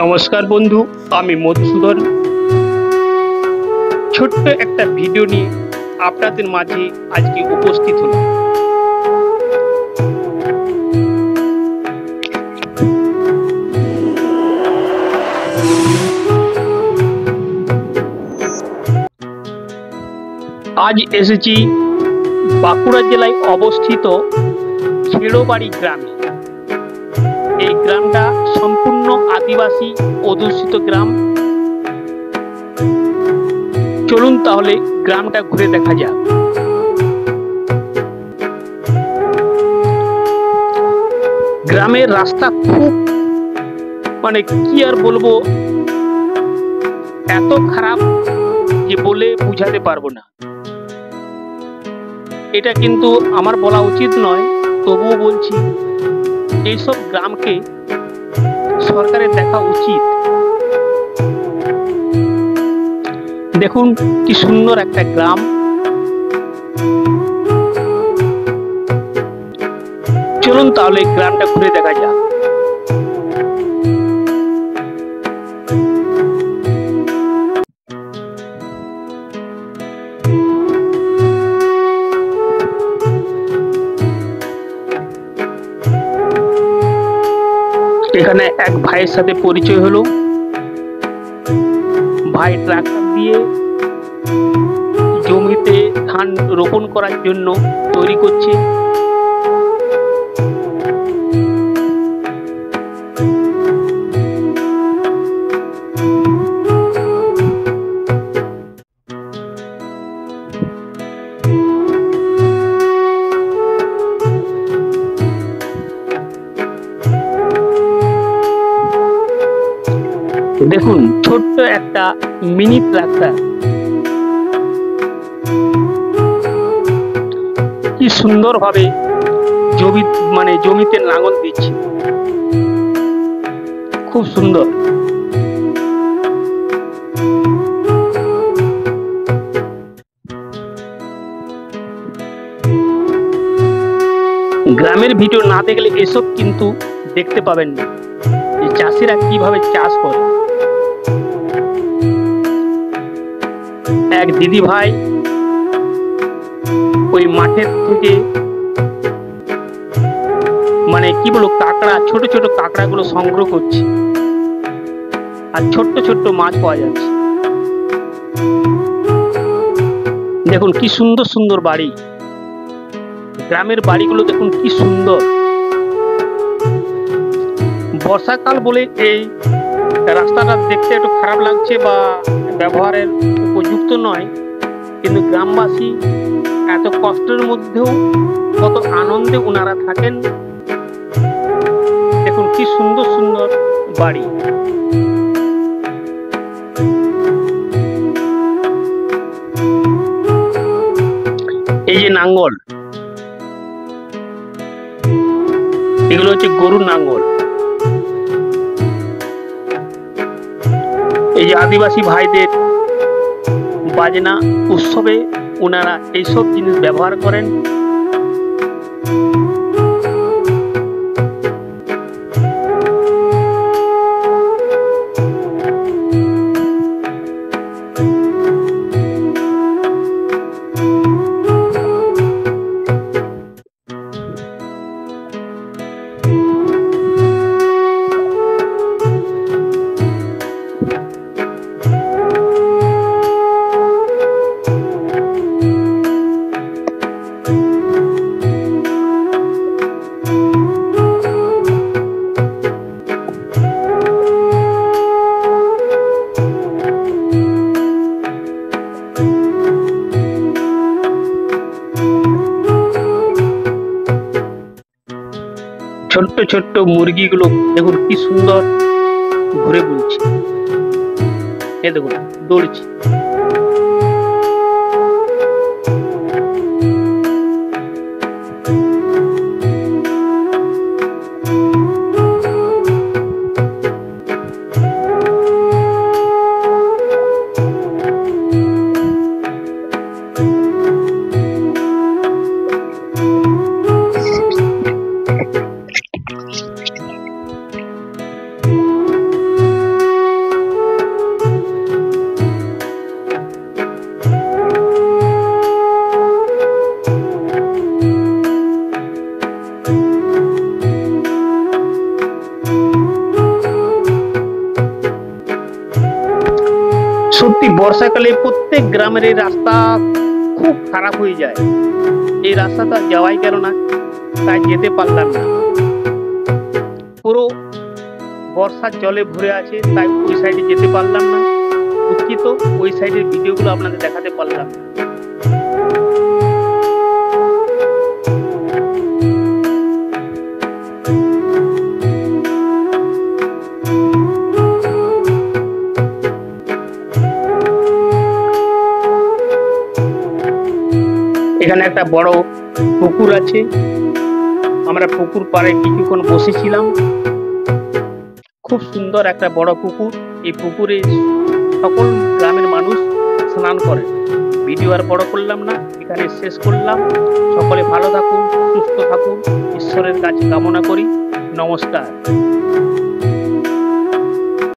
নমস্কার বন্ধু, আমি মধুসূদন। ছোট্ট একটা ভিডিও নিয়ে আপনাদের মাঝে আজকে উপস্থিত হলাম। আজ এসেছি বাঁকুড়া জেলায় অবস্থিত ছেড়োবাড়ি গ্রামে। এই গ্রামটা সম্পূর্ণ আদিবাসী অধ্যুষিত গ্রাম। চলুন তাহলে গ্রামটা ঘুরে দেখা যাক। গ্রামের রাস্তা খুব কি আর বলবো, এত খারাপ যে বলে বুঝাতে পারবো না। এটা কিন্তু আমার বলা উচিত নয়, তবুও বলছি এইসব গ্রামকে সরকারের দেখা উচিত। দেখুন কি সুন্দর একটা গ্রাম। চলুন তাহলে গ্রামটা ঘুরে দেখা যাক। এখানে এক ভাইয়ের সাথে পরিচয় হলো। ভাই ট্রাক্টর দিয়ে জমিতে ধান রোপণ করার জন্য তৈরি করছে। দেখুন ছোট্ট একটা মিনি ট্রাক্টর কি সুন্দর ভাবে জমিতে লাঙল দিচ্ছে, খুব সুন্দর। গ্রামের ভিডিও না দেখলে এসব কিন্তু দেখতে পাবেন না, যে চাষিরা কিভাবে চাষ করে। এক দিদি ভাই ওই মাঠের থেকে কাঁকড়া, ছোট ছোট কাঁকড়া গুলো সংগ্রহ করছে, আর ছোট্ট ছোট্ট মাছ পাওয়া যাচ্ছে। দেখুন কি সুন্দর সুন্দর বাড়ি, গ্রামের বাড়িগুলো দেখুন কি সুন্দর। বর্ষাকাল বলে এই রাস্তাটা দেখতে একটু খারাপ লাগছে বা ব্যবহারের উপযুক্ত নয়, কিন্তু গ্রামবাসী এত কষ্টের মধ্যেও কত আনন্দে ওনারা থাকেন। দেখুন কি সুন্দর সুন্দর বাড়ি। এই যে নাঙ্গল, এগুলো হচ্ছে গরুর নাঙ্গল। এই যে আদিবাসী ভাইদের বাজনা উৎসবে ওনারা এইসব জিনিস ব্যবহার করেন। ছোট্ট ছোট্ট মুরগিগুলো দেখুন কি সুন্দর ঘুরে বুলছে, এ দেখুন দৌড়ছে। প্রতি বর্ষাকালে প্রত্যেক গ্রামের এই রাস্তা খুব খারাপ হয়ে যায়। এই রাস্তাটা যাওয়াই গেল না, তাই যেতে পারলাম না। পুরো বর্ষার জলে ভরে আছে, তাই ওই সাইডে যেতে পারলাম না। দুঃখিত, ওই সাইডের ভিডিওগুলো আপনাদের দেখাতে পারলাম না। এখানে একটা বড় পুকুর আছে, আমরা পুকুর পাড়ে কিছুক্ষণ বসেছিলাম। খুব সুন্দর একটা বড় পুকুর। এই পুকুরে সকল গ্রামের মানুষ স্নান করে। ভিডিও আর বড় করলাম না, এখানে শেষ করলাম। সকলে ভালো থাকুন, সুস্থ থাকুন, ঈশ্বরের কাছে কামনা করি। নমস্কার।